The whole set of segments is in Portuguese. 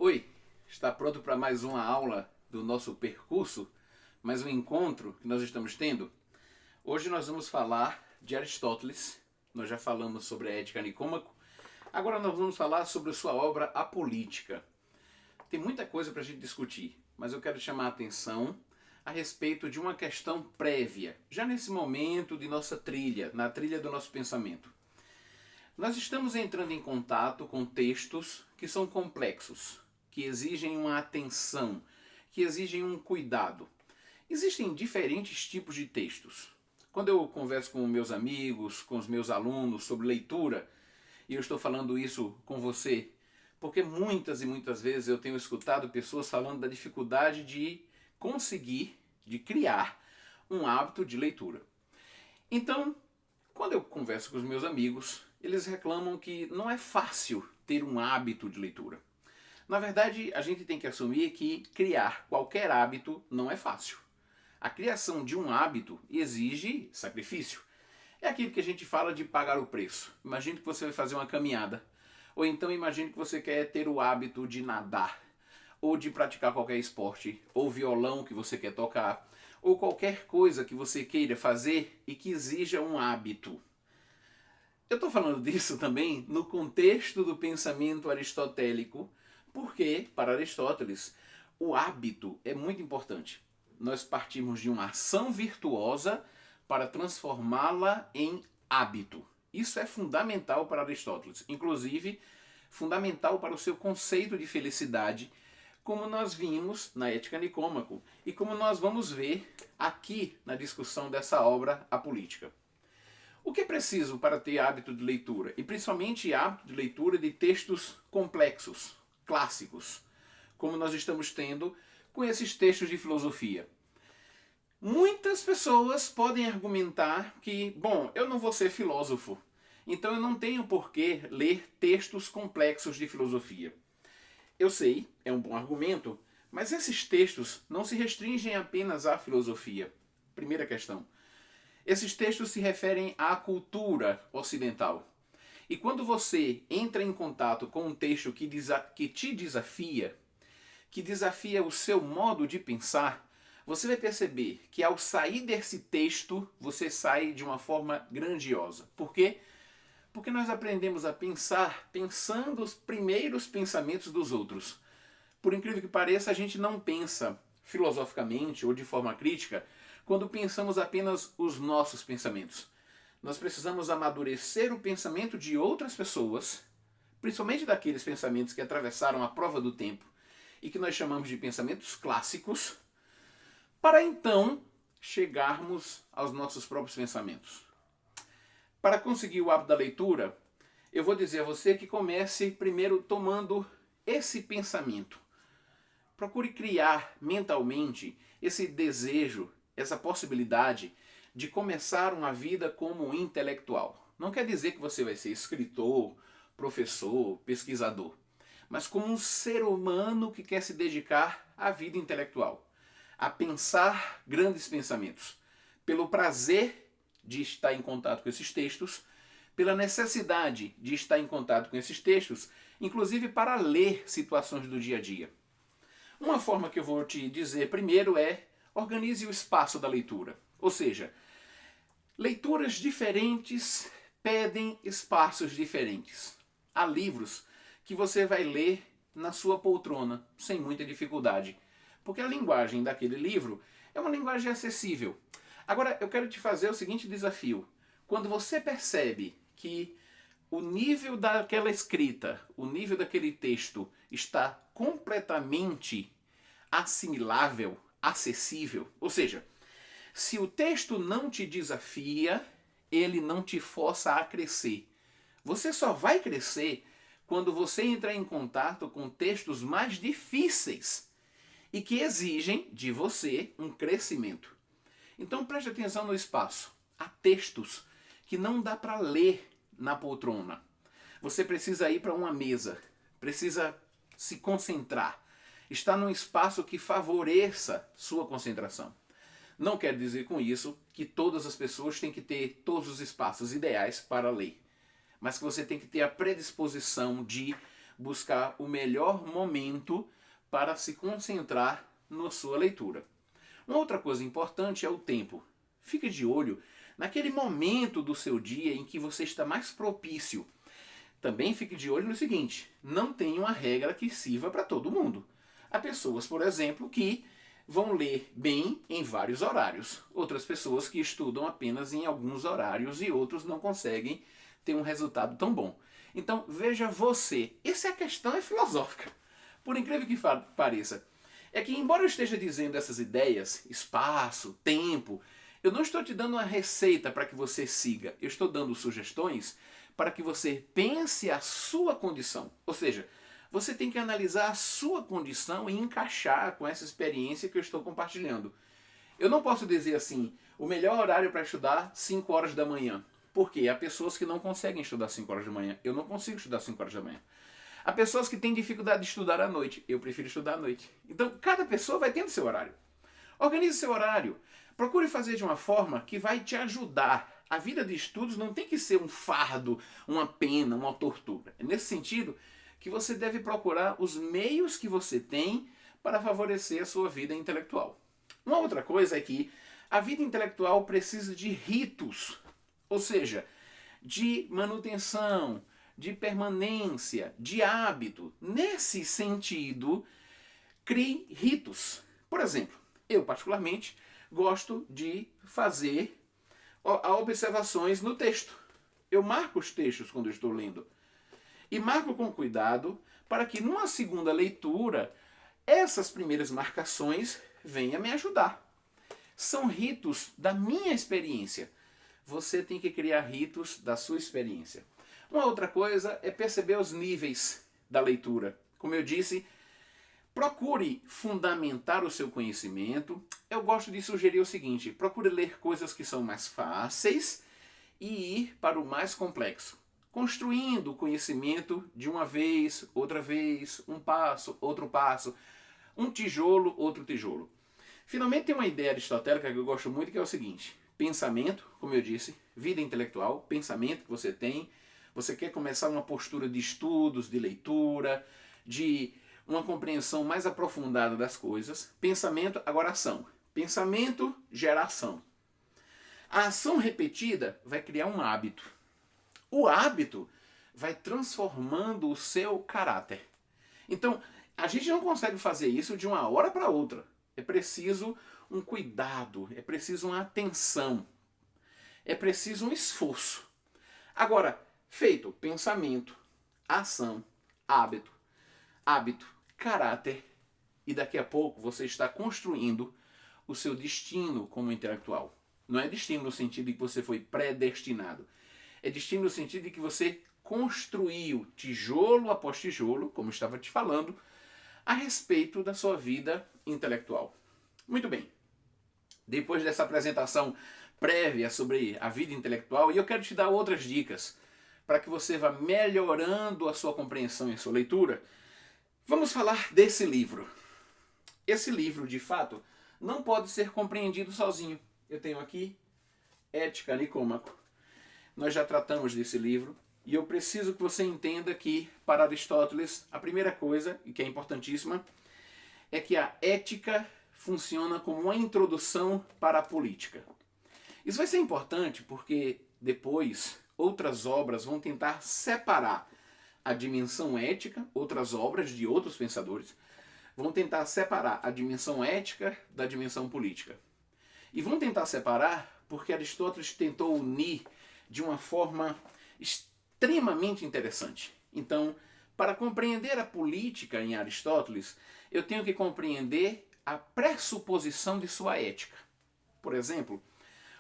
Oi, está pronto para mais uma aula do nosso percurso? Mais um encontro que nós estamos tendo? Hoje nós vamos falar de Aristóteles. Nós já falamos sobre a Ética Nicômaco. Agora nós vamos falar sobre a sua obra A Política. Tem muita coisa para a gente discutir, mas eu quero chamar a atenção a respeito de uma questão prévia, já nesse momento de nossa trilha, na trilha do nosso pensamento. Nós estamos entrando em contato com textos que são complexos, que exigem uma atenção, que exigem um cuidado. Existem diferentes tipos de textos. Quando eu converso com meus amigos, com os meus alunos sobre leitura, e eu estou falando isso com você, porque muitas e muitas vezes eu tenho escutado pessoas falando da dificuldade de conseguir, de criar um hábito de leitura. Então, quando eu converso com os meus amigos, eles reclamam que não é fácil ter um hábito de leitura. Na verdade, a gente tem que assumir que criar qualquer hábito não é fácil. A criação de um hábito exige sacrifício. É aquilo que a gente fala de pagar o preço. Imagine que você vai fazer uma caminhada. Ou então imagine que você quer ter o hábito de nadar. Ou de praticar qualquer esporte. Ou violão que você quer tocar. Ou qualquer coisa que você queira fazer e que exija um hábito. Eu estou falando disso também no contexto do pensamento aristotélico, porque, para Aristóteles, o hábito é muito importante. Nós partimos de uma ação virtuosa para transformá-la em hábito. Isso é fundamental para Aristóteles, inclusive fundamental para o seu conceito de felicidade, como nós vimos na Ética Nicômaco e como nós vamos ver aqui na discussão dessa obra, A Política. O que é preciso para ter hábito de leitura? E principalmente hábito de leitura de textos complexos, clássicos, como nós estamos tendo com esses textos de filosofia. Muitas pessoas podem argumentar que, bom, eu não vou ser filósofo, então eu não tenho por que ler textos complexos de filosofia. Eu sei, é um bom argumento, mas esses textos não se restringem apenas à filosofia. Primeira questão. Esses textos se referem à cultura ocidental. E quando você entra em contato com um texto que te desafia, que desafia o seu modo de pensar, você vai perceber que ao sair desse texto, você sai de uma forma grandiosa. Por quê? Porque nós aprendemos a pensar pensando os primeiros pensamentos dos outros. Por incrível que pareça, a gente não pensa filosoficamente ou de forma crítica quando pensamos apenas os nossos pensamentos. Nós precisamos amadurecer o pensamento de outras pessoas, principalmente daqueles pensamentos que atravessaram a prova do tempo e que nós chamamos de pensamentos clássicos, para então chegarmos aos nossos próprios pensamentos. Para conseguir o hábito da leitura, eu vou dizer a você que comece primeiro tomando esse pensamento. Procure criar mentalmente esse desejo, essa possibilidade de começar uma vida como um intelectual. Não quer dizer que você vai ser escritor, professor, pesquisador, mas como um ser humano que quer se dedicar à vida intelectual, a pensar grandes pensamentos, pelo prazer de estar em contato com esses textos, pela necessidade de estar em contato com esses textos, inclusive para ler situações do dia a dia. Uma forma que eu vou te dizer primeiro é: organize o espaço da leitura. Ou seja, leituras diferentes pedem espaços diferentes. Há livros que você vai ler na sua poltrona, sem muita dificuldade, porque a linguagem daquele livro é uma linguagem acessível. Agora, eu quero te fazer o seguinte desafio. Quando você percebe que o nível daquela escrita, o nível daquele texto está completamente assimilável, acessível, ou seja, se o texto não te desafia, ele não te força a crescer. Você só vai crescer quando você entrar em contato com textos mais difíceis e que exigem de você um crescimento. Então preste atenção no espaço. Há textos que não dá para ler na poltrona. Você precisa ir para uma mesa, precisa se concentrar. Está num espaço que favoreça sua concentração. Não quer dizer com isso que todas as pessoas têm que ter todos os espaços ideais para ler, mas que você tem que ter a predisposição de buscar o melhor momento para se concentrar na sua leitura. Uma outra coisa importante é o tempo. Fique de olho naquele momento do seu dia em que você está mais propício. Também fique de olho no seguinte: não tem uma regra que sirva para todo mundo. Há pessoas, por exemplo, que vão ler bem em vários horários. Outras pessoas que estudam apenas em alguns horários e outros não conseguem ter um resultado tão bom. Então, veja você. Essa questão é filosófica. Por incrível que pareça. É que, embora eu esteja dizendo essas ideias, espaço, tempo, eu não estou te dando uma receita para que você siga. Eu estou dando sugestões para que você pense a sua condição. Ou seja, você tem que analisar a sua condição e encaixar com essa experiência que eu estou compartilhando. Eu não posso dizer assim, o melhor horário para estudar, 5 horas da manhã. Porque há pessoas que não conseguem estudar 5 horas da manhã. Eu não consigo estudar 5 horas da manhã. Há pessoas que têm dificuldade de estudar à noite. Eu prefiro estudar à noite. Então, cada pessoa vai tendo seu horário. Organize seu horário. Procure fazer de uma forma que vai te ajudar. A vida de estudos não tem que ser um fardo, uma pena, uma tortura. É nesse sentido que você deve procurar os meios que você tem para favorecer a sua vida intelectual. Uma outra coisa é que a vida intelectual precisa de ritos, ou seja, de manutenção, de permanência, de hábito. Nesse sentido, crie ritos. Por exemplo, eu particularmente gosto de fazer observações no texto. Eu marco os textos quando eu estou lendo. E marco com cuidado para que numa segunda leitura essas primeiras marcações venham me ajudar. São ritos da minha experiência. Você tem que criar ritos da sua experiência. Uma outra coisa é perceber os níveis da leitura. Como eu disse, procure fundamentar o seu conhecimento. Eu gosto de sugerir o seguinte: procure ler coisas que são mais fáceis e ir para o mais complexo. Construindo o conhecimento de uma vez, um passo, outro passo, um tijolo, outro tijolo. Finalmente tem uma ideia aristotélica que eu gosto muito, que é o seguinte: pensamento, como eu disse, vida intelectual, pensamento que você tem. Você quer começar uma postura de estudos, de leitura, de uma compreensão mais aprofundada das coisas. Pensamento, agora ação. Pensamento gera ação. A ação repetida vai criar um hábito. O hábito vai transformando o seu caráter. Então, a gente não consegue fazer isso de uma hora para outra. É preciso um cuidado, é preciso uma atenção, é preciso um esforço. Agora, feito pensamento, ação, hábito, caráter, e daqui a pouco você está construindo o seu destino como intelectual. Não é destino no sentido de que você foi predestinado. É destino no sentido de que você construiu tijolo após tijolo, como eu estava te falando, a respeito da sua vida intelectual. Muito bem. Depois dessa apresentação prévia sobre a vida intelectual, e eu quero te dar outras dicas para que você vá melhorando a sua compreensão e a sua leitura, vamos falar desse livro. Esse livro, de fato, não pode ser compreendido sozinho. Eu tenho aqui Ética Nicômaco. Nós já tratamos desse livro e eu preciso que você entenda que, para Aristóteles, a primeira coisa, e que é importantíssima, é que a ética funciona como uma introdução para a política. Isso vai ser importante porque depois outras obras vão tentar separar a dimensão ética, outras obras de outros pensadores vão tentar separar a dimensão ética da dimensão política. E vão tentar separar porque Aristóteles tentou unir de uma forma extremamente interessante. Então, para compreender a política em Aristóteles, eu tenho que compreender a pressuposição de sua ética. Por exemplo,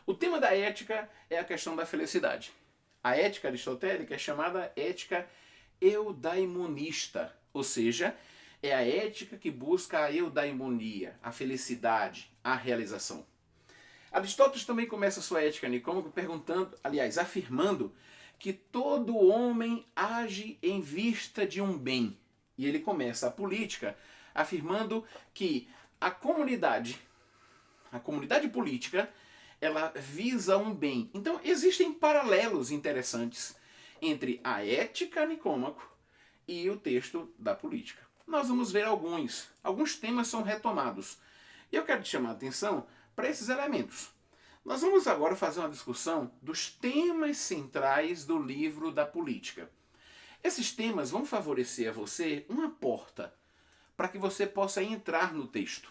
o tema da ética é a questão da felicidade. A ética aristotélica é chamada ética eudaimonista, ou seja, é a ética que busca a eudaimonia, a felicidade, a realização. Aristóteles também começa sua ética nicômaca afirmando que todo homem age em vista de um bem. E ele começa a política afirmando que a comunidade política, ela visa um bem. Então existem paralelos interessantes entre a ética Nicômaco e o texto da política. Nós vamos ver alguns temas são retomados. E eu quero te chamar a atenção para esses elementos. Nós vamos agora fazer uma discussão dos temas centrais do livro da política. Esses temas vão favorecer a você uma porta para que você possa entrar no texto.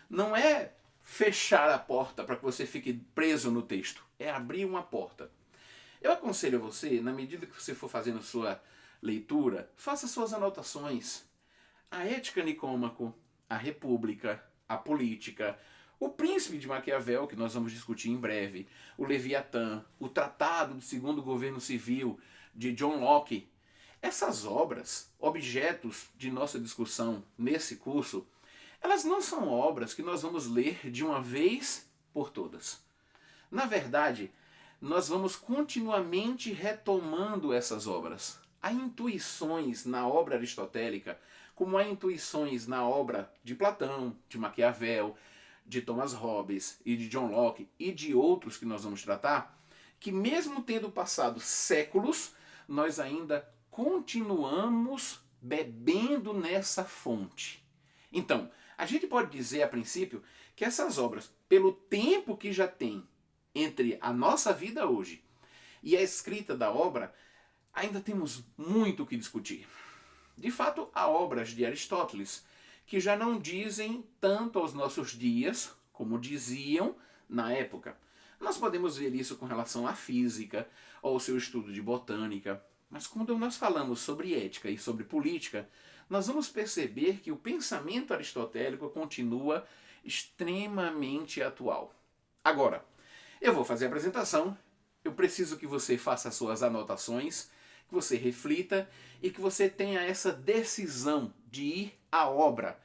Não é fechar a porta para que você fique preso no texto, é abrir uma porta. Eu aconselho a você, na medida que você for fazendo sua leitura, faça suas anotações. A Ética Nicômaco, a República, a Política, o Príncipe de Maquiavel, que nós vamos discutir em breve, o Leviatã, o Tratado do Segundo Governo Civil de John Locke. Essas obras, objetos de nossa discussão nesse curso, elas não são obras que nós vamos ler de uma vez por todas. Na verdade, nós vamos continuamente retomando essas obras. Há intuições na obra aristotélica, como há intuições na obra de Platão, de Maquiavel, de Thomas Hobbes e de John Locke e de outros que nós vamos tratar, que mesmo tendo passado séculos, nós ainda continuamos bebendo nessa fonte. Então, a gente pode dizer a princípio que essas obras, pelo tempo que já tem entre a nossa vida hoje e a escrita da obra, ainda temos muito o que discutir. De fato, há obras de Aristóteles que já não dizem tanto aos nossos dias como diziam na época. Nós podemos ver isso com relação à física ou ao seu estudo de botânica. Mas quando nós falamos sobre ética e sobre política, nós vamos perceber que o pensamento aristotélico continua extremamente atual. Agora, eu vou fazer a apresentação, eu preciso que você faça as suas anotações, que você reflita e que você tenha essa decisão de ir à obra.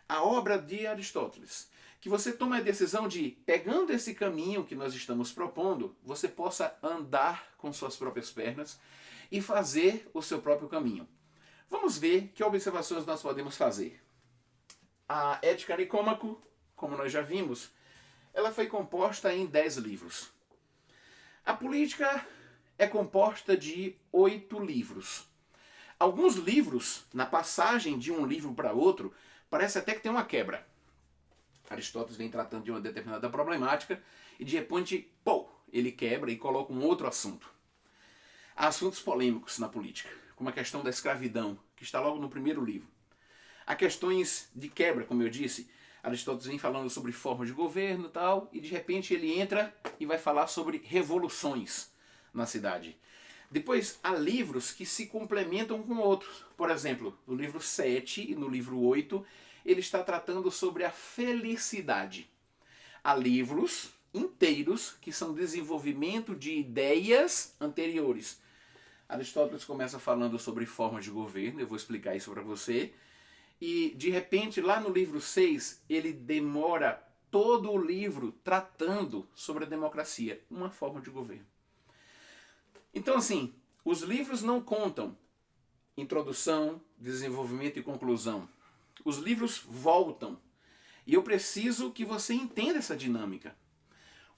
A obra de Aristóteles. Que você tome a decisão de, pegando esse caminho que nós estamos propondo, você possa andar com suas próprias pernas e fazer o seu próprio caminho. Vamos ver que observações nós podemos fazer. A Ética Nicômaco, como nós já vimos, ela foi composta em 10 livros. A política é composta de 8 livros. Alguns livros, na passagem de um livro para outro, parece até que tem uma quebra. Aristóteles vem tratando de uma determinada problemática e de repente, ele quebra e coloca um outro assunto. Há assuntos polêmicos na política, como a questão da escravidão, que está logo no primeiro livro. Há questões de quebra, como eu disse. Aristóteles vem falando sobre forma de governo e tal, e de repente ele entra e vai falar sobre revoluções na cidade. Depois, há livros que se complementam com outros. Por exemplo, no livro 7 e no livro 8, ele está tratando sobre a felicidade. Há livros inteiros que são desenvolvimento de ideias anteriores. Aristóteles começa falando sobre forma de governo, eu vou explicar isso para você. E, de repente, lá no livro 6, ele demora todo o livro tratando sobre a democracia, uma forma de governo. Então, assim, os livros não contam introdução, desenvolvimento e conclusão. Os livros voltam. E eu preciso que você entenda essa dinâmica.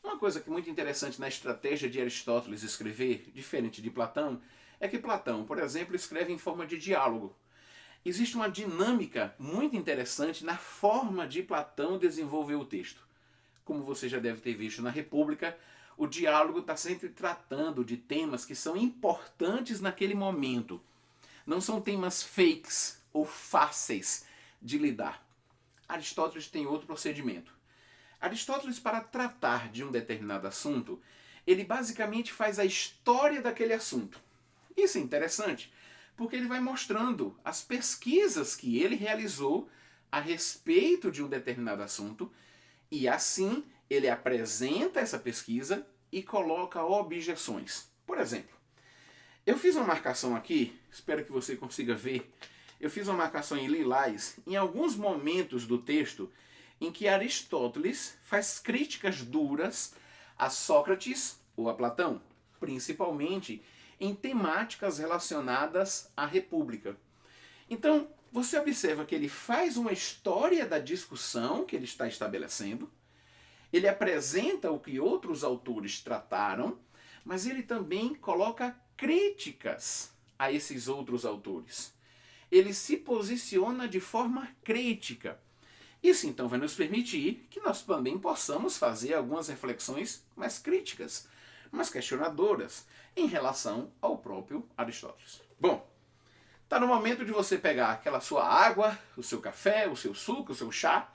Uma coisa que é muito interessante na estratégia de Aristóteles escrever, diferente de Platão, é que Platão, por exemplo, escreve em forma de diálogo. Existe uma dinâmica muito interessante na forma de Platão desenvolver o texto. Como você já deve ter visto na República, o diálogo está sempre tratando de temas que são importantes naquele momento. Não são temas fakes ou fáceis de lidar. Aristóteles tem outro procedimento. Aristóteles, para tratar de um determinado assunto, ele basicamente faz a história daquele assunto. Isso é interessante, porque ele vai mostrando as pesquisas que ele realizou a respeito de um determinado assunto, e assim ele apresenta essa pesquisa e coloca objeções. Por exemplo, eu fiz uma marcação aqui, espero que você consiga ver, eu fiz uma marcação em lilás em alguns momentos do texto em que Aristóteles faz críticas duras a Sócrates ou a Platão, principalmente em temáticas relacionadas à República. Então, você observa que ele faz uma história da discussão que ele está estabelecendo, ele apresenta o que outros autores trataram, mas ele também coloca críticas a esses outros autores. ele se posiciona de forma crítica. Isso então vai nos permitir que nós também possamos fazer algumas reflexões mais críticas, mais questionadoras, em relação ao próprio Aristóteles. Bom, está no momento de você pegar aquela sua água, o seu café, o seu suco, o seu chá,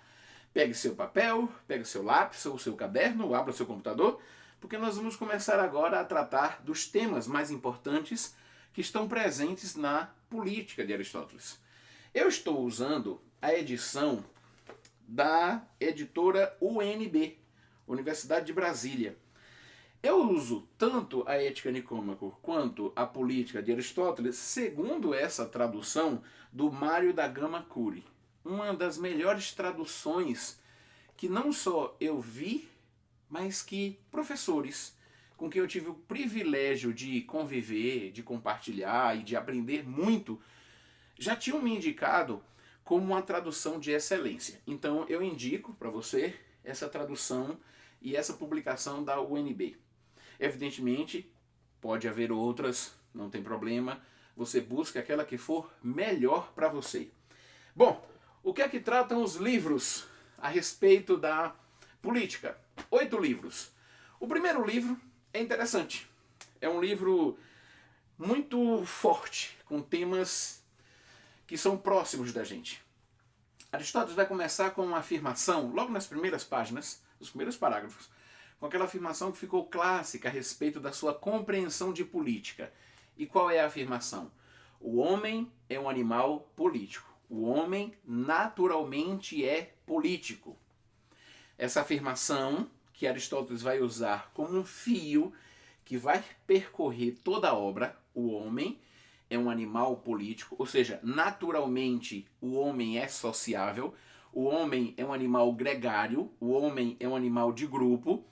pegue seu papel, pegue seu lápis ou seu caderno, abra seu computador, porque nós vamos começar agora a tratar dos temas mais importantes que estão presentes na política de Aristóteles. Eu estou usando a edição da editora UNB, Universidade de Brasília. Eu uso tanto a Ética Nicômaco quanto a Política de Aristóteles segundo essa tradução do Mário da Gama Cury. Uma das melhores traduções que não só eu vi, mas que professores com quem eu tive o privilégio de conviver, de compartilhar e de aprender muito, já tinham me indicado como uma tradução de excelência. Então eu indico para você essa tradução e essa publicação da UNB. Evidentemente, pode haver outras, não tem problema. Você busca aquela que for melhor para você. Bom, o que é que tratam os livros a respeito da política? 8 livros. O primeiro livro é interessante. É um livro muito forte, com temas que são próximos da gente. Aristóteles vai começar com uma afirmação, logo nas primeiras páginas, nos primeiros parágrafos, com aquela afirmação que ficou clássica a respeito da sua compreensão de política. E qual é a afirmação? O homem é um animal político. O homem naturalmente é político. Essa afirmação que Aristóteles vai usar como um fio que vai percorrer toda a obra, o homem é um animal político, ou seja, naturalmente o homem é sociável, o homem é um animal gregário, o homem é um animal de grupo.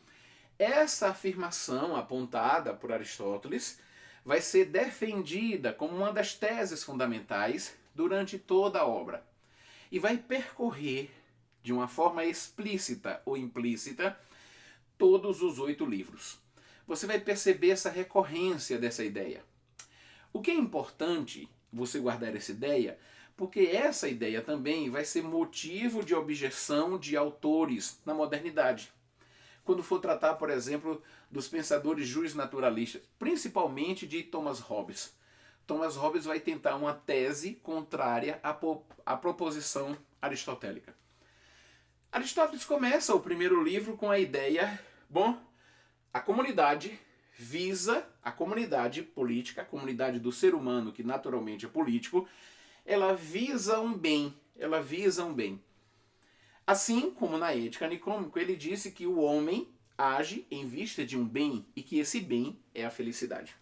Essa afirmação apontada por Aristóteles vai ser defendida como uma das teses fundamentais durante toda a obra e vai percorrer de uma forma explícita ou implícita todos os 8 livros. Você vai perceber essa recorrência dessa ideia. O que é importante você guardar essa ideia, porque essa ideia também vai ser motivo de objeção de autores na modernidade. Quando for tratar, por exemplo, dos pensadores justnaturalistas, principalmente de Thomas Hobbes. Thomas Hobbes vai tentar uma tese contrária à proposição aristotélica. Aristóteles começa o primeiro livro com a ideia, a comunidade visa, a comunidade política, a comunidade do ser humano que naturalmente é político, ela visa um bem, Assim como na Ética Nicômaco, ele disse que o homem age em vista de um bem e que esse bem é a felicidade.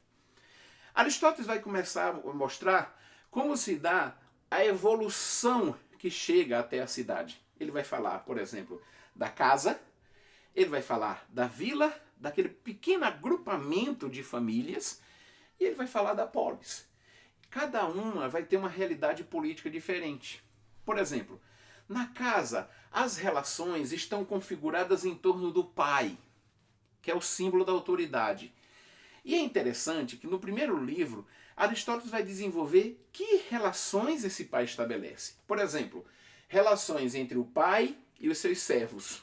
Aristóteles vai começar a mostrar como se dá a evolução que chega até a cidade. Ele vai falar, por exemplo, da casa, ele vai falar da vila, daquele pequeno agrupamento de famílias, e ele vai falar da polis. Cada uma vai ter uma realidade política diferente. Por exemplo, na casa, as relações estão configuradas em torno do pai, que é o símbolo da autoridade. E é interessante que no primeiro livro, Aristóteles vai desenvolver que relações esse pai estabelece. Por exemplo, relações entre o pai e os seus servos.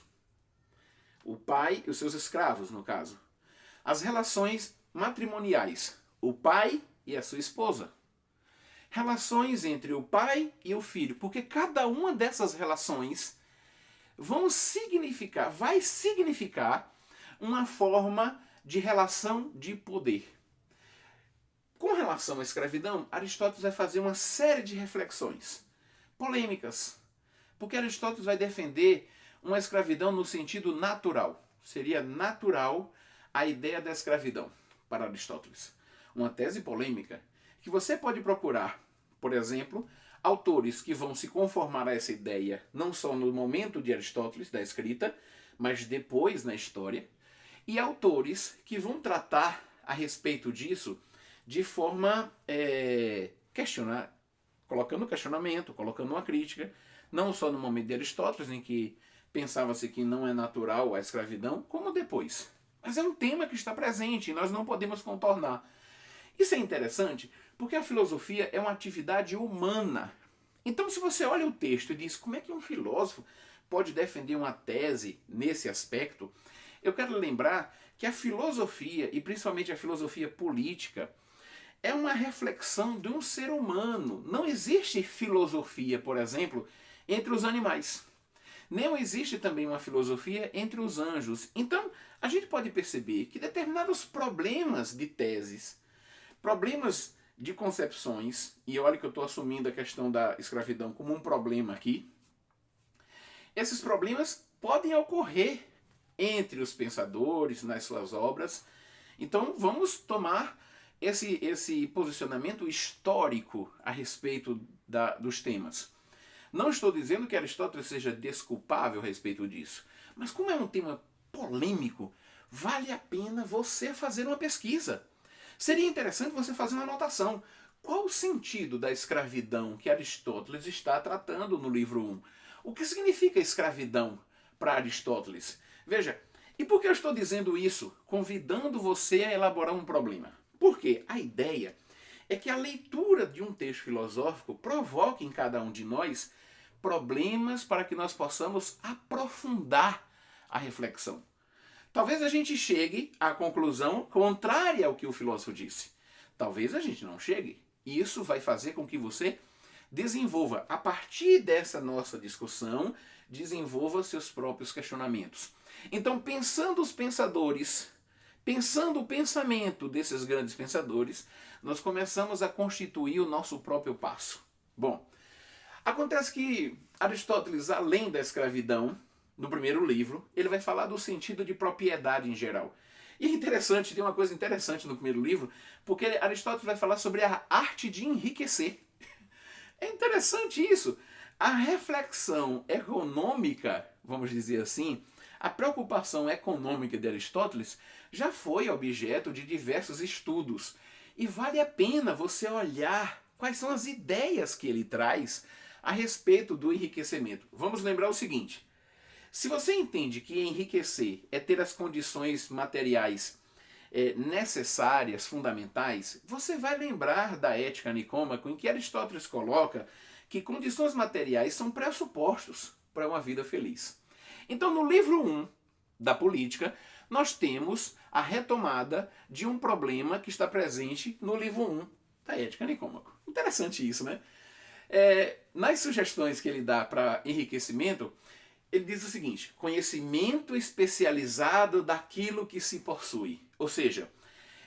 O pai e os seus escravos, no caso. As relações matrimoniais. O pai e a sua esposa. Relações entre o pai e o filho. Porque cada uma dessas relações vai significar uma forma de relação de poder. Com relação à escravidão, Aristóteles vai fazer uma série de reflexões polêmicas. Porque Aristóteles vai defender uma escravidão no sentido natural. Seria natural a ideia da escravidão para Aristóteles. Uma tese polêmica que você pode procurar, por exemplo, autores que vão se conformar a essa ideia não só no momento de Aristóteles, da escrita, mas depois na história, e autores que vão tratar a respeito disso de forma colocando questionamento, colocando uma crítica, não só no momento de Aristóteles, em que pensava-se que não é natural a escravidão, como depois. Mas é um tema que está presente e nós não podemos contornar. Isso é interessante Porque a filosofia é uma atividade humana. Então, se você olha o texto e diz como é que um filósofo pode defender uma tese nesse aspecto, eu quero lembrar que a filosofia, e principalmente a filosofia política, é uma reflexão de um ser humano. Não existe filosofia, por exemplo, entre os animais. Nem existe também uma filosofia entre os anjos. Então, a gente pode perceber que determinados problemas de teses, problemas de concepções, e olha que eu estou assumindo a questão da escravidão como um problema aqui, esses problemas podem ocorrer entre os pensadores, nas suas obras. Então vamos tomar esse posicionamento histórico a respeito dos temas. Não estou dizendo que Aristóteles seja desculpável a respeito disso, mas como é um tema polêmico, vale a pena você fazer uma pesquisa. Seria interessante você fazer uma anotação. Qual o sentido da escravidão que Aristóteles está tratando no livro 1? O que significa escravidão para Aristóteles? Veja, e por que eu estou dizendo isso? Convidando você a elaborar um problema. Porque a ideia é que a leitura de um texto filosófico provoque em cada um de nós problemas para que nós possamos aprofundar a reflexão. Talvez a gente chegue à conclusão contrária ao que o filósofo disse. Talvez a gente não chegue. E isso vai fazer com que você desenvolva, a partir dessa nossa discussão, desenvolva seus próprios questionamentos. Então, pensando os pensadores, pensando o pensamento desses grandes pensadores, nós começamos a constituir o nosso próprio passo. Bom, acontece que Aristóteles, além da escravidão, no primeiro livro, ele vai falar do sentido de propriedade em geral. E é interessante, tem uma coisa interessante no primeiro livro, porque Aristóteles vai falar sobre a arte de enriquecer. É interessante isso. A reflexão econômica, vamos dizer assim, a preocupação econômica de Aristóteles já foi objeto de diversos estudos. E vale a pena você olhar quais são as ideias que ele traz a respeito do enriquecimento. Vamos lembrar o seguinte: se você entende que enriquecer é ter as condições materiais necessárias, fundamentais, você vai lembrar da Ética Nicômaco, em que Aristóteles coloca que condições materiais são pressupostos para uma vida feliz. Então, no livro 1 da Política, nós temos a retomada de um problema que está presente no livro 1 da Ética Nicômaco. Interessante isso, né? Nas sugestões que ele dá para enriquecimento, ele diz o seguinte: conhecimento especializado daquilo que se possui. Ou seja,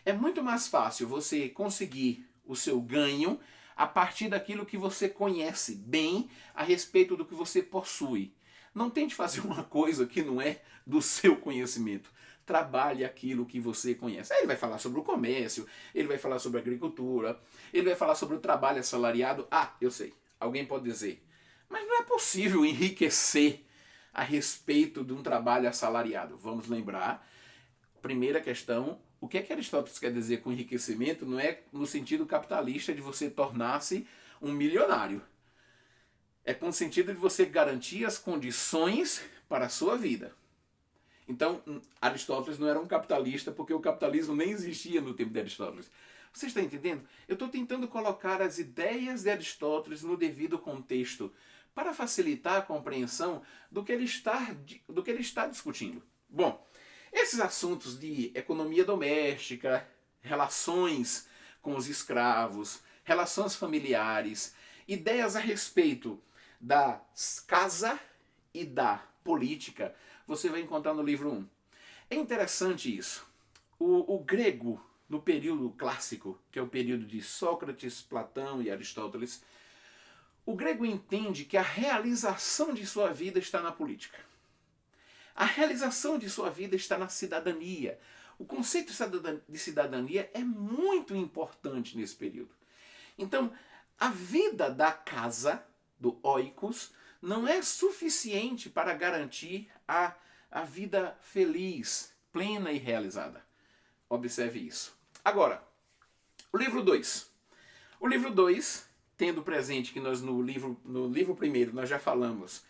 é muito mais fácil você conseguir o seu ganho a partir daquilo que você conhece bem a respeito do que você possui. Não tente fazer uma coisa que não é do seu conhecimento. Trabalhe aquilo que você conhece. Aí ele vai falar sobre o comércio, ele vai falar sobre a agricultura, ele vai falar sobre o trabalho assalariado. Ah, eu sei, alguém pode dizer, mas não é possível enriquecer a respeito de um trabalho assalariado. Vamos lembrar, primeira questão, o que é que Aristóteles quer dizer com enriquecimento? Não é no sentido capitalista de você tornar-se um milionário. É com o sentido de você garantir as condições para a sua vida. Então, Aristóteles não era um capitalista, porque o capitalismo nem existia no tempo de Aristóteles. Você está entendendo? Eu estou tentando colocar as ideias de Aristóteles no devido contexto, para facilitar a compreensão do que ele está discutindo. Bom, esses assuntos de economia doméstica, relações com os escravos, relações familiares, ideias a respeito da casa e da política, você vai encontrar no livro 1. É interessante isso. O grego, no período clássico, que é o período de Sócrates, Platão e Aristóteles, o grego entende que a realização de sua vida está na política. A realização de sua vida está na cidadania. O conceito de cidadania é muito importante nesse período. Então, a vida da casa, do oikos, não é suficiente para garantir a vida feliz, plena e realizada. Observe isso. Agora, o livro 2. O livro 2, tendo presente que nós no livro primeiro nós já falamos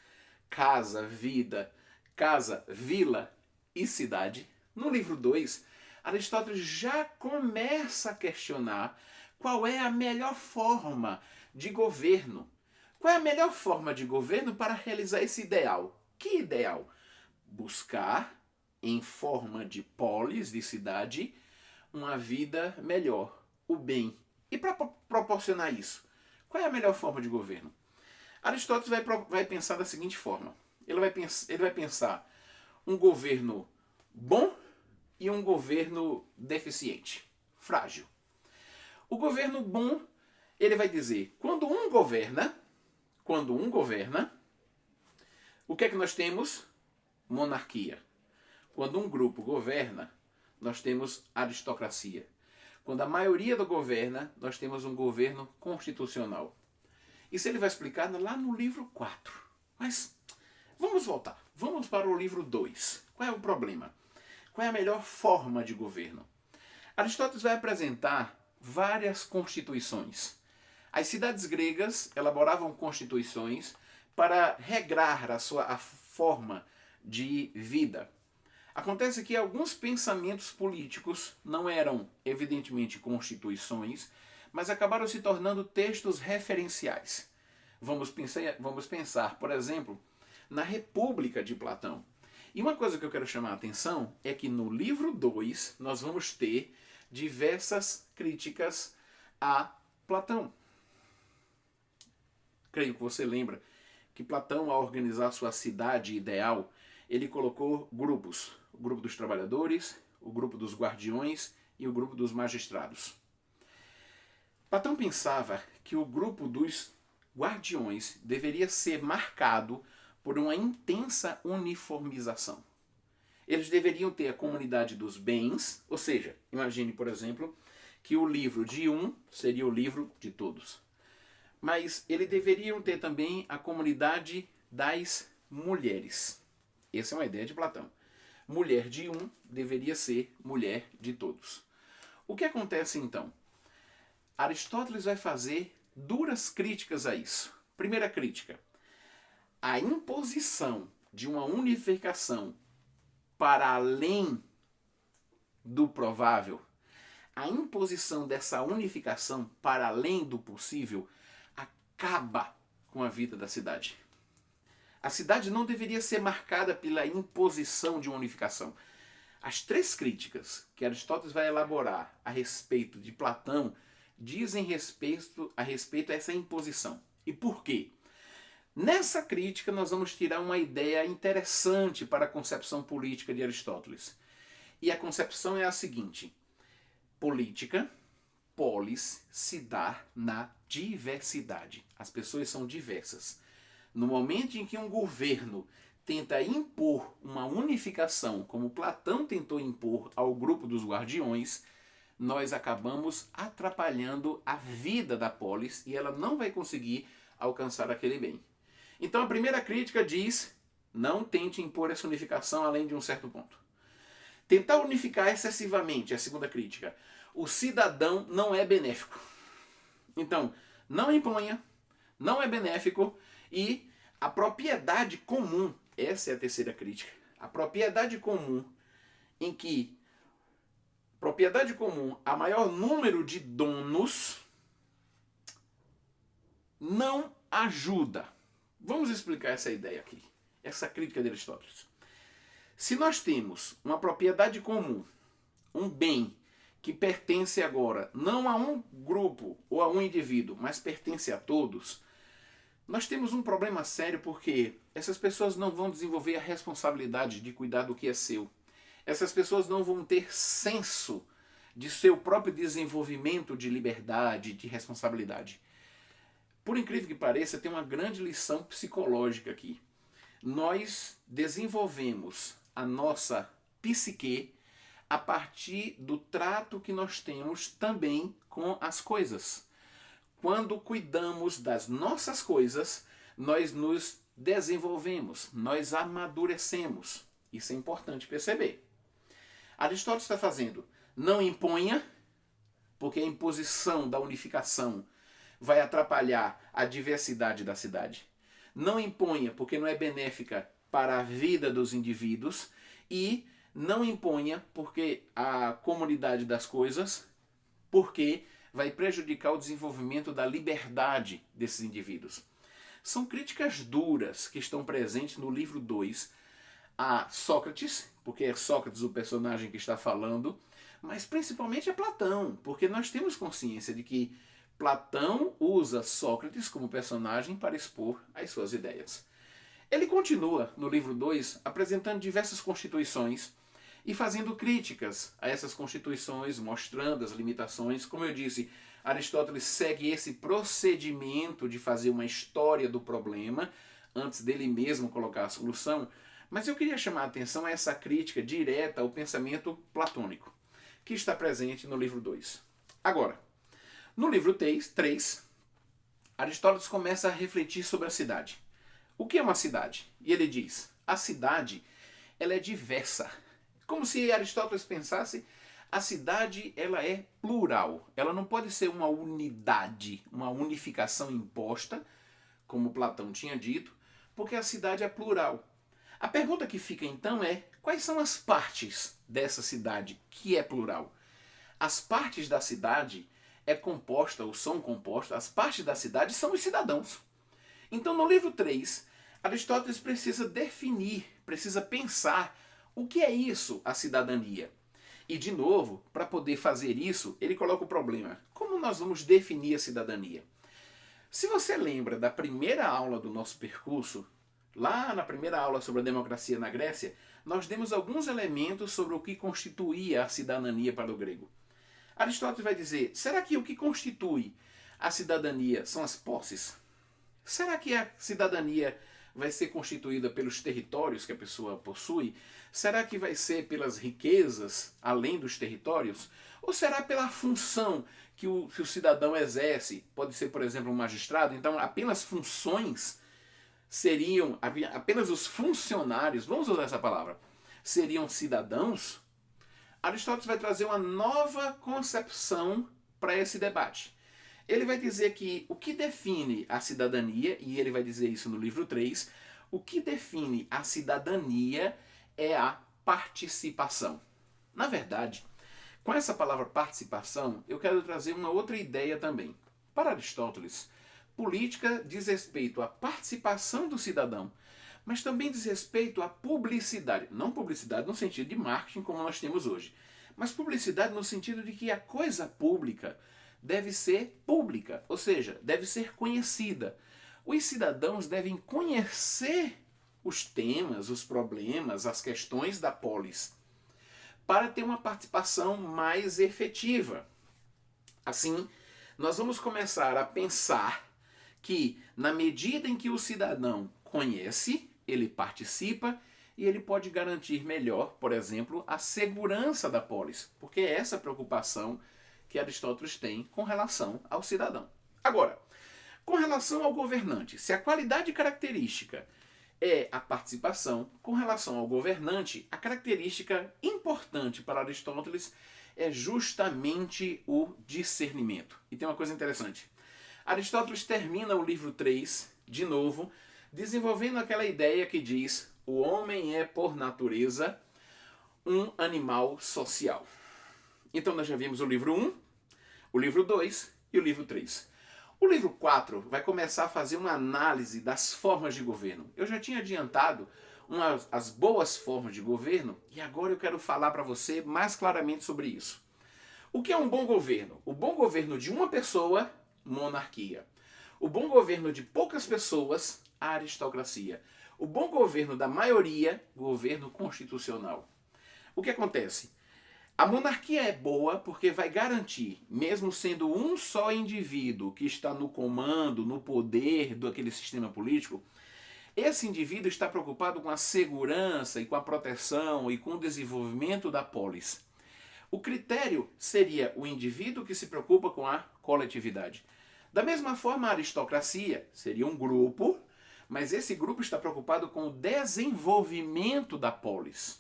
casa, vida, casa, vila e cidade. No livro 2, Aristóteles já começa a questionar qual é a melhor forma de governo. Qual é a melhor forma de governo para realizar esse ideal? Que ideal? Buscar, em forma de polis, de cidade, uma vida melhor, o bem. E para proporcionar isso, qual é a melhor forma de governo? Aristóteles vai pensar da seguinte forma. Ele vai pensar um governo bom e um governo deficiente, frágil. O governo bom, ele vai dizer, quando um governa, o que é que nós temos? Monarquia. Quando um grupo governa, nós temos aristocracia. Quando a maioria do governa, nós temos um governo constitucional. Isso ele vai explicar lá no livro 4. Mas vamos voltar. Vamos para o livro 2. Qual é o problema? Qual é a melhor forma de governo? Aristóteles vai apresentar várias constituições. As cidades gregas elaboravam constituições para regrar a forma de vida. Acontece que alguns pensamentos políticos não eram, evidentemente, constituições, mas acabaram se tornando textos referenciais. Vamos pensar, por exemplo, na República de Platão. E uma coisa que eu quero chamar a atenção é que no livro 2 nós vamos ter diversas críticas a Platão. Creio que você lembra que Platão, ao organizar sua cidade ideal, ele colocou grupos. O grupo dos trabalhadores, o grupo dos guardiões e o grupo dos magistrados. Platão pensava que o grupo dos guardiões deveria ser marcado por uma intensa uniformização. Eles deveriam ter a comunidade dos bens, ou seja, imagine, por exemplo, que o livro de um seria o livro de todos. Mas eles deveriam ter também a comunidade das mulheres. Essa é uma ideia de Platão. Mulher de um deveria ser mulher de todos. O que acontece então? Aristóteles vai fazer duras críticas a isso. Primeira crítica: a imposição de uma unificação para além do provável, a imposição dessa unificação para além do possível, acaba com a vida da cidade. A cidade não deveria ser marcada pela imposição de uma unificação. As 3 críticas que Aristóteles vai elaborar a respeito de Platão dizem a respeito a essa imposição. E por quê? Nessa crítica nós vamos tirar uma ideia interessante para a concepção política de Aristóteles. E a concepção é a seguinte: política, polis, se dá na diversidade. As pessoas são diversas. No momento em que um governo tenta impor uma unificação, como Platão tentou impor ao grupo dos guardiões, nós acabamos atrapalhando a vida da polis e ela não vai conseguir alcançar aquele bem. Então a primeira crítica diz: não tente impor essa unificação além de um certo ponto. Tentar unificar excessivamente, a segunda crítica. O cidadão não é benéfico. Então, não imponha, não é benéfico. E a propriedade comum, essa é a terceira crítica. A propriedade comum, em que propriedade comum a maior número de donos, não ajuda. Vamos explicar essa ideia aqui, essa crítica de Aristóteles. Se nós temos uma propriedade comum, um bem que pertence agora não a um grupo ou a um indivíduo, mas pertence a todos, nós temos um problema sério porque essas pessoas não vão desenvolver a responsabilidade de cuidar do que é seu. Essas pessoas não vão ter senso de seu próprio desenvolvimento de liberdade, de responsabilidade. Por incrível que pareça, tem uma grande lição psicológica aqui. Nós desenvolvemos a nossa psique a partir do trato que nós temos também com as coisas. Quando cuidamos das nossas coisas, nós nos desenvolvemos, nós amadurecemos. Isso é importante perceber. Aristóteles está fazendo: não imponha, porque a imposição da unificação vai atrapalhar a diversidade da cidade. Não imponha, porque não é benéfica para a vida dos indivíduos. E não imponha, porque a comunidade das coisas, porque vai prejudicar o desenvolvimento da liberdade desses indivíduos. São críticas duras que estão presentes no livro 2 a Sócrates, porque é Sócrates o personagem que está falando, mas principalmente a Platão, porque nós temos consciência de que Platão usa Sócrates como personagem para expor as suas ideias. Ele continua no livro 2 apresentando diversas constituições e fazendo críticas a essas constituições, mostrando as limitações. Como eu disse, Aristóteles segue esse procedimento de fazer uma história do problema antes dele mesmo colocar a solução, mas eu queria chamar a atenção a essa crítica direta ao pensamento platônico, que está presente no livro 2. Agora, no livro 3, Aristóteles começa a refletir sobre a cidade. O que é uma cidade? E ele diz, a cidade ela é diversa. Como se Aristóteles pensasse, a cidade ela é plural. Ela não pode ser uma unidade, uma unificação imposta, como Platão tinha dito, porque a cidade é plural. A pergunta que fica então é, quais são as partes dessa cidade que é plural? As partes da cidade são compostas, as partes da cidade são os cidadãos. Então no livro 3, Aristóteles precisa definir, precisa pensar o que é isso, a cidadania. E de novo, para poder fazer isso, ele coloca o problema. Como nós vamos definir a cidadania? Se você lembra da primeira aula do nosso percurso, lá na primeira aula sobre a democracia na Grécia, nós demos alguns elementos sobre o que constituía a cidadania para o grego. Aristóteles vai dizer, será que o que constitui a cidadania são as posses? Será que a cidadania vai ser constituída pelos territórios que a pessoa possui? Será que vai ser pelas riquezas além dos territórios? Ou será pela função que o cidadão exerce? Pode ser, por exemplo, um magistrado. Então, apenas funções seriam, apenas os funcionários, vamos usar essa palavra, seriam cidadãos? Aristóteles vai trazer uma nova concepção para esse debate. Ele vai dizer que o que define a cidadania, e ele vai dizer isso no livro 3, o que define a cidadania é a participação. Na verdade, com essa palavra participação, eu quero trazer uma outra ideia também. Para Aristóteles, política diz respeito à participação do cidadão, mas também diz respeito à publicidade. Não publicidade no sentido de marketing como nós temos hoje, mas publicidade no sentido de que a coisa pública deve ser pública, ou seja, deve ser conhecida. Os cidadãos devem conhecer os temas, os problemas, as questões da polis, para ter uma participação mais efetiva. Assim, nós vamos começar a pensar que, na medida em que o cidadão conhece, ele participa e ele pode garantir melhor, por exemplo, a segurança da polis, porque é essa preocupação que Aristóteles tem com relação ao cidadão. Agora, com relação ao governante, se a qualidade característica é a participação, com relação ao governante, a característica importante para Aristóteles é justamente o discernimento. E tem uma coisa interessante. Aristóteles termina o livro 3, de novo, desenvolvendo aquela ideia que diz: o homem é, por natureza, um animal social. Então nós já vimos o livro 1, o livro 2 e o livro 3. O livro 4 vai começar a fazer uma análise das formas de governo. Eu já tinha adiantado as boas formas de governo e agora eu quero falar para você mais claramente sobre isso. O que é um bom governo? O bom governo de uma pessoa, monarquia. O bom governo de poucas pessoas, a aristocracia. O bom governo da maioria, governo constitucional. O que acontece? A monarquia é boa porque vai garantir, mesmo sendo um só indivíduo que está no comando, no poder daquele sistema político, esse indivíduo está preocupado com a segurança e com a proteção e com o desenvolvimento da polis. O critério seria o indivíduo que se preocupa com a coletividade. Da mesma forma, a aristocracia seria um grupo, mas esse grupo está preocupado com o desenvolvimento da polis.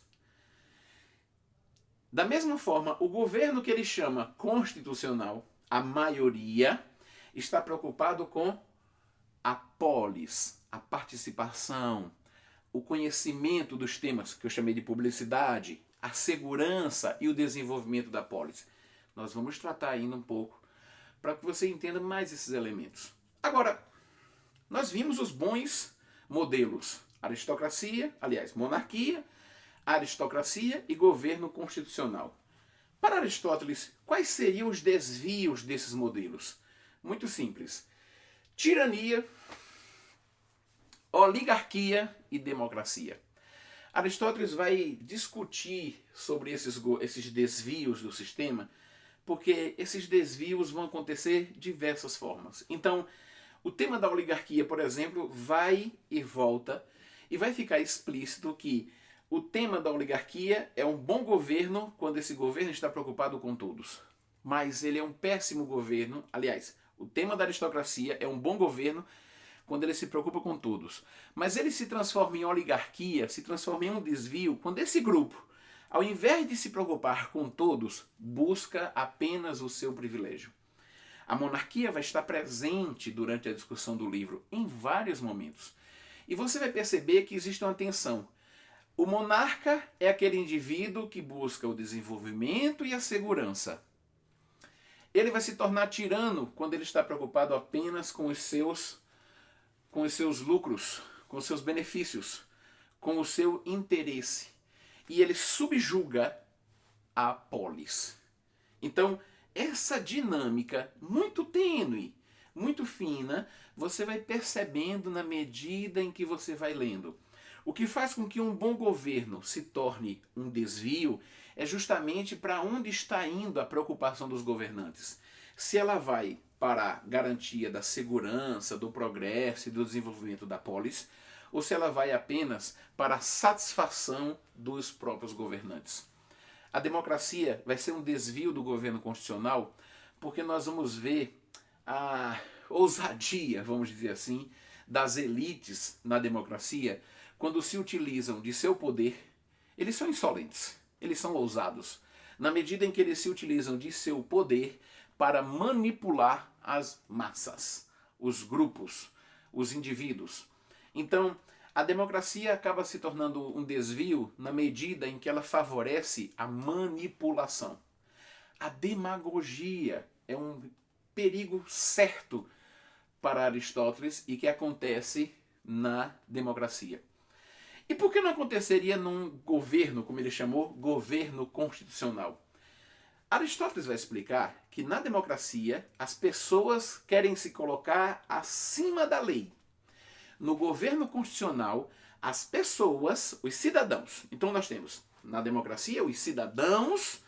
Da mesma forma, o governo que ele chama constitucional, a maioria, está preocupado com a polis, a participação, o conhecimento dos temas que eu chamei de publicidade, a segurança e o desenvolvimento da polis. Nós vamos tratar ainda um pouco para que você entenda mais esses elementos. Agora, nós vimos os bons modelos: aristocracia, aliás, monarquia, aristocracia e governo constitucional. Para Aristóteles, quais seriam os desvios desses modelos? Muito simples: tirania, oligarquia e democracia. Aristóteles vai discutir sobre esses desvios do sistema, porque esses desvios vão acontecer de diversas formas. Então, o tema da oligarquia, por exemplo, vai e volta, e vai ficar explícito que o tema da oligarquia é um bom governo quando esse governo está preocupado com todos. Mas ele é um péssimo governo. Aliás, o tema da aristocracia é um bom governo quando ele se preocupa com todos. Mas ele se transforma em oligarquia, se transforma em um desvio, quando esse grupo, ao invés de se preocupar com todos, busca apenas o seu privilégio. A monarquia vai estar presente durante a discussão do livro em vários momentos. E você vai perceber que existe uma tensão. O monarca é aquele indivíduo que busca o desenvolvimento e a segurança. Ele vai se tornar tirano quando ele está preocupado apenas com os seus lucros, com os seus benefícios, com o seu interesse. E ele subjuga a polis. Então, essa dinâmica muito tênue, muito fina, você vai percebendo na medida em que você vai lendo. O que faz com que um bom governo se torne um desvio é justamente para onde está indo a preocupação dos governantes. Se ela vai para a garantia da segurança, do progresso e do desenvolvimento da polis, ou se ela vai apenas para a satisfação dos próprios governantes. A democracia vai ser um desvio do governo constitucional, porque nós vamos ver a ousadia, vamos dizer assim, das elites na democracia, quando se utilizam de seu poder. Eles são insolentes, eles são ousados, na medida em que eles se utilizam de seu poder para manipular as massas, os grupos, os indivíduos. Então, a democracia acaba se tornando um desvio na medida em que ela favorece a manipulação. A demagogia é um perigo certo para Aristóteles e que acontece na democracia. E por que não aconteceria num governo, como ele chamou, governo constitucional? Aristóteles vai explicar que na democracia as pessoas querem se colocar acima da lei. No governo constitucional, as pessoas, os cidadãos, então nós temos na democracia os cidadãos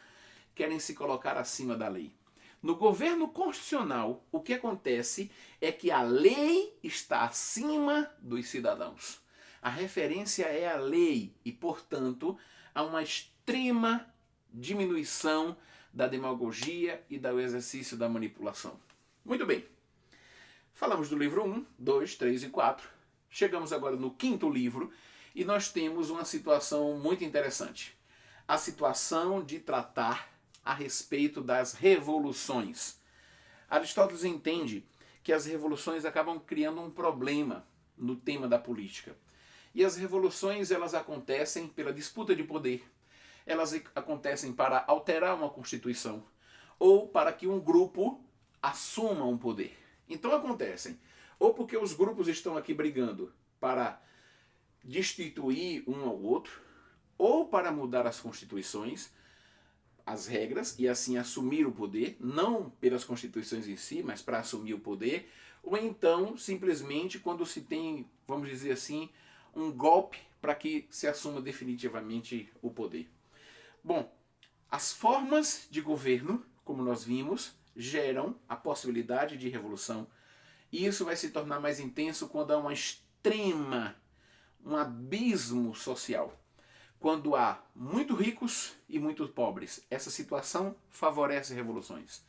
querem se colocar acima da lei. No governo constitucional, o que acontece é que a lei está acima dos cidadãos. A referência é a lei e, portanto, há uma extrema diminuição da demagogia e do exercício da manipulação. Muito bem. Falamos do livro 1, 2, 3 e 4. Chegamos agora no quinto livro e nós temos uma situação muito interessante. A situação de tratar a respeito das revoluções. Aristóteles entende que as revoluções acabam criando um problema no tema da política. E as revoluções, elas acontecem pela disputa de poder. Elas acontecem para alterar uma constituição ou para que um grupo assuma um poder. Então acontecem ou porque os grupos estão aqui brigando para destituir um ao outro, ou para mudar as constituições, as regras, e assim assumir o poder, não pelas constituições em si, mas para assumir o poder, ou então simplesmente quando se tem, vamos dizer assim, um golpe para que se assuma definitivamente o poder. Bom, as formas de governo, como nós vimos, geram a possibilidade de revolução, e isso vai se tornar mais intenso quando há um abismo social. Quando há muito ricos e muito pobres. Essa situação favorece revoluções.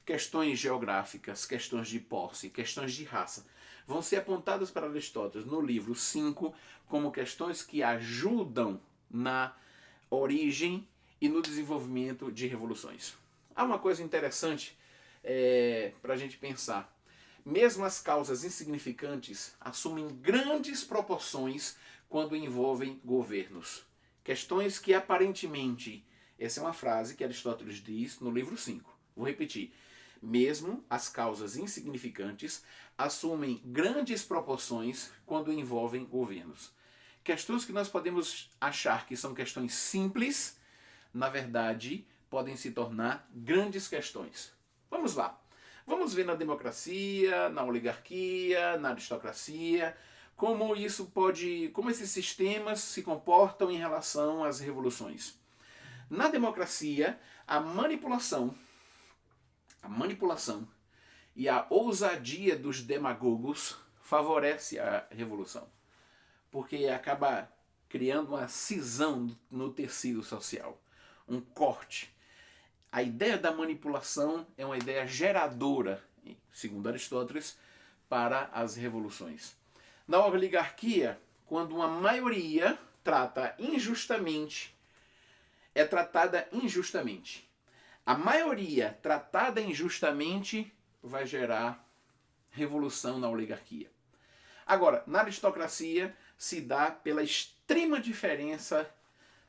Questões geográficas, questões de posse, questões de raça vão ser apontadas para Aristóteles no livro 5 como questões que ajudam na origem e no desenvolvimento de revoluções. Há uma coisa interessante para a gente pensar. Mesmo as causas insignificantes assumem grandes proporções quando envolvem governos. Questões que aparentemente, essa é uma frase que Aristóteles diz no livro 5. Vou repetir. Mesmo as causas insignificantes assumem grandes proporções quando envolvem governos. Questões que nós podemos achar que são questões simples, na verdade, podem se tornar grandes questões. Vamos lá. Vamos ver na democracia, na oligarquia, na aristocracia, como esses sistemas se comportam em relação às revoluções. Na democracia, a manipulação e a ousadia dos demagogos favorece a revolução, porque acaba criando uma cisão no tecido social, um corte. A ideia da manipulação é uma ideia geradora, segundo Aristóteles, para as revoluções. Na oligarquia, quando uma maioria é tratada injustamente. A maioria tratada injustamente vai gerar revolução na oligarquia. Agora, na aristocracia se dá pela extrema diferença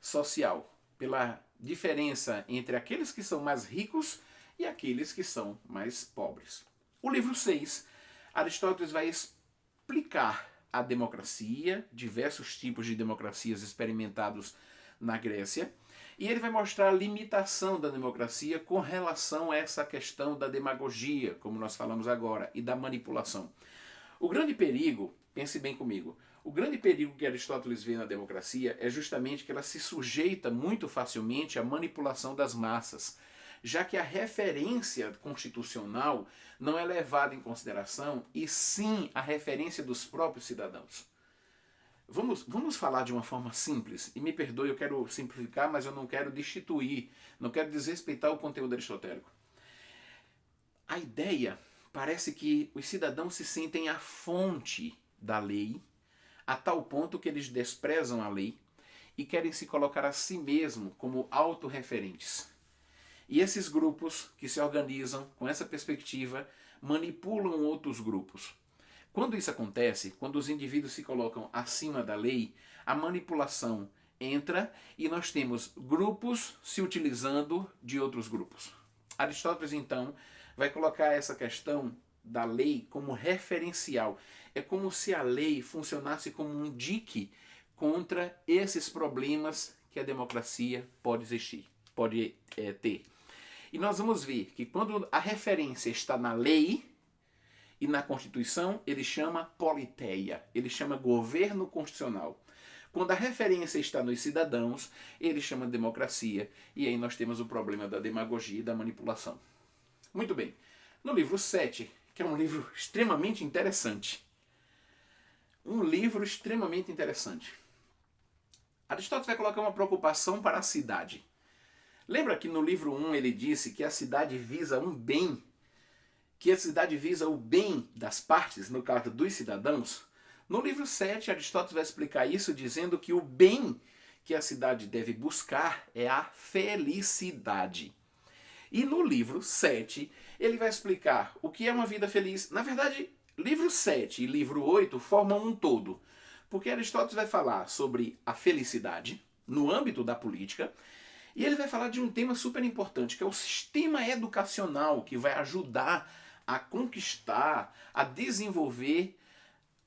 social, pela diferença entre aqueles que são mais ricos e aqueles que são mais pobres. O livro 6, Aristóteles vai explicar a democracia, diversos tipos de democracias experimentados na Grécia, e ele vai mostrar a limitação da democracia com relação a essa questão da demagogia, como nós falamos agora, e da manipulação. O grande perigo, pense bem comigo, o grande perigo que Aristóteles vê na democracia é justamente que ela se sujeita muito facilmente à manipulação das massas, já que a referência constitucional não é levada em consideração, e sim a referência dos próprios cidadãos. Vamos falar de uma forma simples, e me perdoe, eu quero simplificar, mas eu não quero destituir, não quero desrespeitar o conteúdo aristotélico. A ideia parece que os cidadãos se sentem a fonte da lei, a tal ponto que eles desprezam a lei e querem se colocar a si mesmo como autorreferentes. E esses grupos que se organizam com essa perspectiva manipulam outros grupos. Quando isso acontece, quando os indivíduos se colocam acima da lei, a manipulação entra e nós temos grupos se utilizando de outros grupos. Aristóteles, então, vai colocar essa questão da lei como referencial. É como se a lei funcionasse como um dique contra esses problemas que a democracia pode ter. E nós vamos ver que quando a referência está na lei e na Constituição, ele chama politeia, ele chama governo constitucional. Quando a referência está nos cidadãos, ele chama democracia, e aí nós temos o problema da demagogia e da manipulação. Muito bem. No livro 7, que é um livro extremamente interessante, Aristóteles vai colocar uma preocupação para a cidade. Lembra que no livro 1 ele disse que a cidade visa um bem, que a cidade visa o bem das partes, no caso dos cidadãos? No livro 7, Aristóteles vai explicar isso dizendo que o bem que a cidade deve buscar é a felicidade. E no livro 7, ele vai explicar o que é uma vida feliz. Na verdade, livro 7 e livro 8 formam um todo, porque Aristóteles vai falar sobre a felicidade no âmbito da política, e ele vai falar de um tema super importante, que é o sistema educacional, que vai ajudar a conquistar, a desenvolver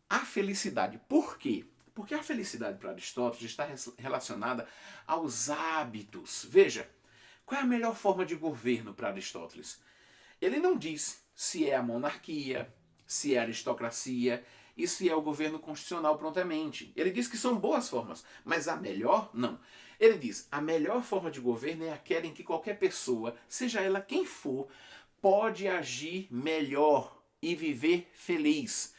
a felicidade. Por quê? Porque a felicidade para Aristóteles está relacionada aos hábitos. Veja, qual é a melhor forma de governo para Aristóteles? Ele não diz se é a monarquia, se é a aristocracia e se é o governo constitucional prontamente. Ele diz que são boas formas, mas a melhor, não. Ele diz, a melhor forma de governo é aquela em que qualquer pessoa, seja ela quem for, pode agir melhor e viver feliz.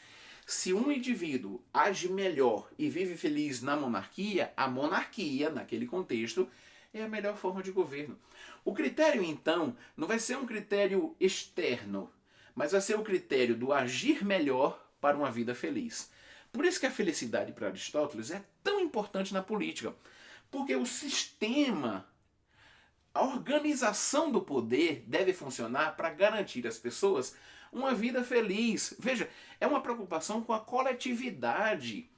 Se um indivíduo age melhor e vive feliz na monarquia, a monarquia, naquele contexto, é a melhor forma de governo. O critério, então, não vai ser um critério externo, mas vai ser o critério do agir melhor para uma vida feliz. Por isso que a felicidade para Aristóteles é tão importante na política, porque o sistema, a organização do poder deve funcionar para garantir às pessoas uma vida feliz. Veja, é uma preocupação com a coletividade.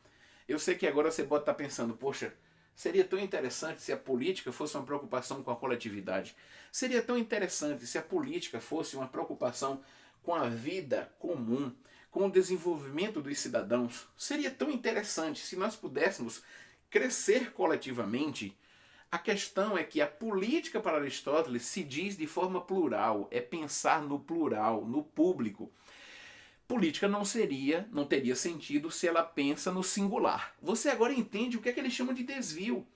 Eu sei que agora você pode estar pensando, poxa, Seria tão interessante se a política fosse uma preocupação com a coletividade. Seria tão interessante se a política fosse uma preocupação com a vida comum, com o desenvolvimento dos cidadãos. Seria tão interessante se nós pudéssemos crescer coletivamente. A questão é que a política para Aristóteles se diz de forma plural, é pensar no plural, no público. Política não teria sentido se ela pensa no singular. Você agora entende o que é que ele chama de desvio.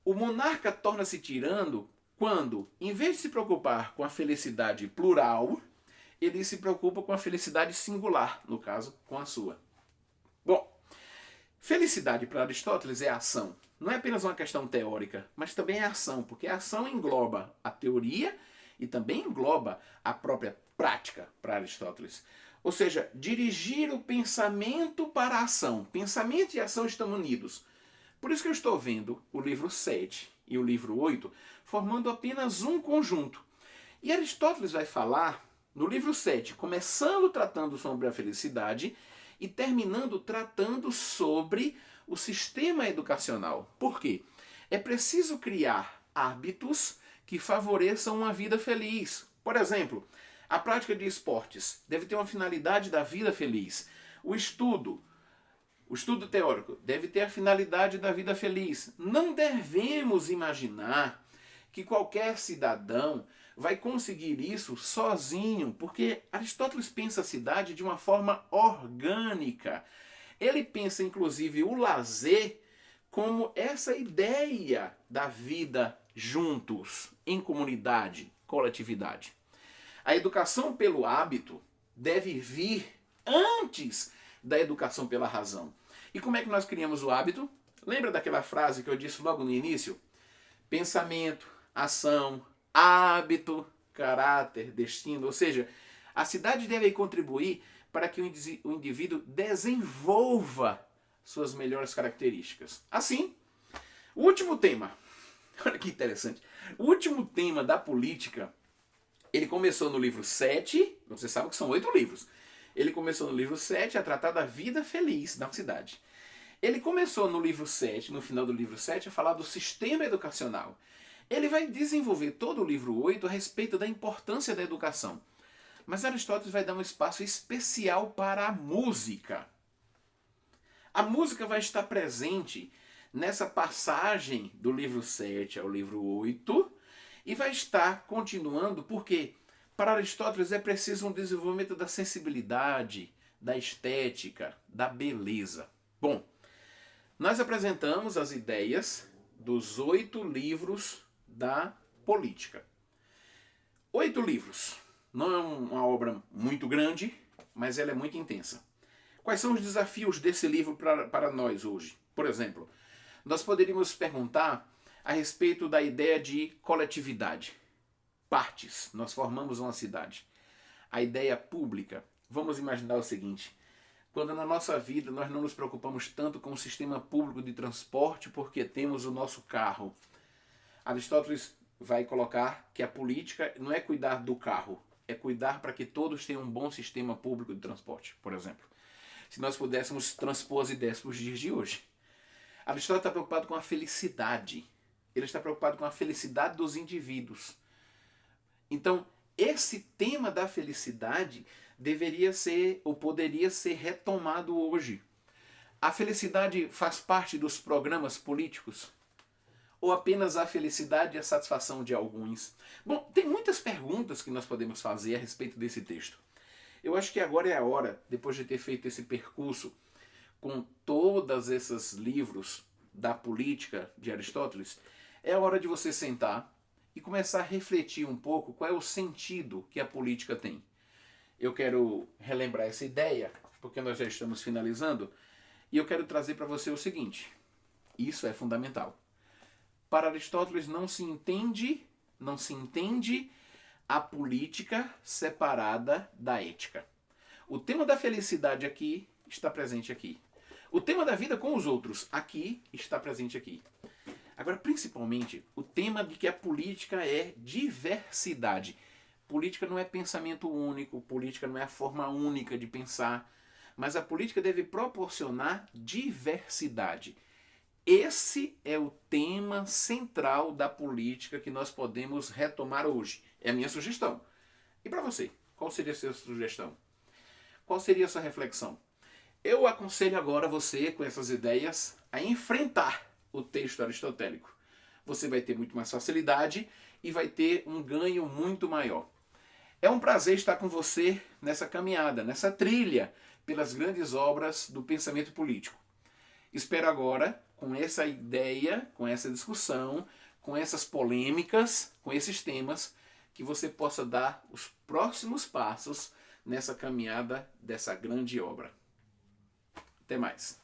O monarca torna-se tirano quando, em vez de se preocupar com a felicidade plural, ele se preocupa com a felicidade singular, no caso, com a sua. Bom, felicidade para Aristóteles é ação. Não é apenas uma questão teórica, mas também é ação, porque a ação engloba a teoria e também engloba a própria prática para Aristóteles. Ou seja, dirigir o pensamento para a ação. Pensamento e ação estão unidos. Por isso que eu estou vendo o livro 7 e o livro 8 formando apenas um conjunto. E Aristóteles vai falar no livro 7, começando tratando sobre a felicidade e terminando tratando sobre o sistema educacional. Por quê? É preciso criar hábitos que favoreçam uma vida feliz. Por exemplo, a prática de esportes deve ter uma finalidade da vida feliz. O estudo teórico deve ter a finalidade da vida feliz. Não devemos imaginar que qualquer cidadão vai conseguir isso sozinho, porque Aristóteles pensa a cidade de uma forma orgânica. Ele pensa, inclusive, o lazer como essa ideia da vida juntos, em comunidade, coletividade. A educação pelo hábito deve vir antes da educação pela razão. E como é que nós criamos o hábito? Lembra daquela frase que eu disse logo no início? Pensamento, ação, hábito, caráter, destino. Ou seja, a cidade deve contribuir para que o indivíduo desenvolva suas melhores características. Assim, o último tema, olha que interessante, o último tema da política, ele começou no livro 7, você sabe que são 8 livros, ele começou no livro 7 a tratar da vida feliz na cidade. Ele começou no livro 7, no final do livro 7, a falar do sistema educacional. Ele vai desenvolver todo o livro 8 a respeito da importância da educação. Mas Aristóteles vai dar um espaço especial para a música. A música vai estar presente nessa passagem do livro 7 ao livro 8 e vai estar continuando porque para Aristóteles é preciso um desenvolvimento da sensibilidade, da estética, da beleza. Bom, nós apresentamos as ideias dos 8 livros da política. 8 livros. Não é uma obra muito grande, mas ela é muito intensa. Quais são os desafios desse livro para nós hoje? Por exemplo, nós poderíamos perguntar a respeito da ideia de coletividade. Partes, nós formamos uma cidade. A ideia pública, vamos imaginar o seguinte, quando na nossa vida nós não nos preocupamos tanto com o sistema público de transporte porque temos o nosso carro. Aristóteles vai colocar que a política não é cuidar do carro, é cuidar para que todos tenham um bom sistema público de transporte, por exemplo. Se nós pudéssemos transpor as ideias para os dias de hoje. Aristóteles está preocupado com a felicidade. Ele está preocupado com a felicidade dos indivíduos. Então, esse tema da felicidade deveria ser, ou poderia ser retomado hoje. A felicidade faz parte dos programas políticos? Ou apenas a felicidade e a satisfação de alguns? Bom, tem muitas perguntas que nós podemos fazer a respeito desse texto. Eu acho que agora é a hora, depois de ter feito esse percurso com todos esses livros da política de Aristóteles, é a hora de você sentar e começar a refletir um pouco qual é o sentido que a política tem. Eu quero relembrar essa ideia, porque nós já estamos finalizando, e eu quero trazer para você o seguinte, isso é fundamental. Para Aristóteles não se entende a política separada da ética. O tema da felicidade aqui está presente aqui. O tema da vida com os outros aqui está presente aqui. Agora, principalmente, o tema de que a política é diversidade. Política não é pensamento único, política não é a forma única de pensar, mas a política deve proporcionar diversidade. esse é o tema central da política que nós podemos retomar hoje. É a minha sugestão. E para você, qual seria a sua sugestão? Qual seria a sua reflexão? Eu aconselho agora você, com essas ideias, a enfrentar o texto aristotélico. Você vai ter muito mais facilidade e vai ter um ganho muito maior. É um prazer estar com você nessa caminhada, nessa trilha pelas grandes obras do pensamento político. Espero agora, com essa ideia, com essa discussão, com essas polêmicas, com esses temas, que você possa dar os próximos passos nessa caminhada dessa grande obra. Até mais.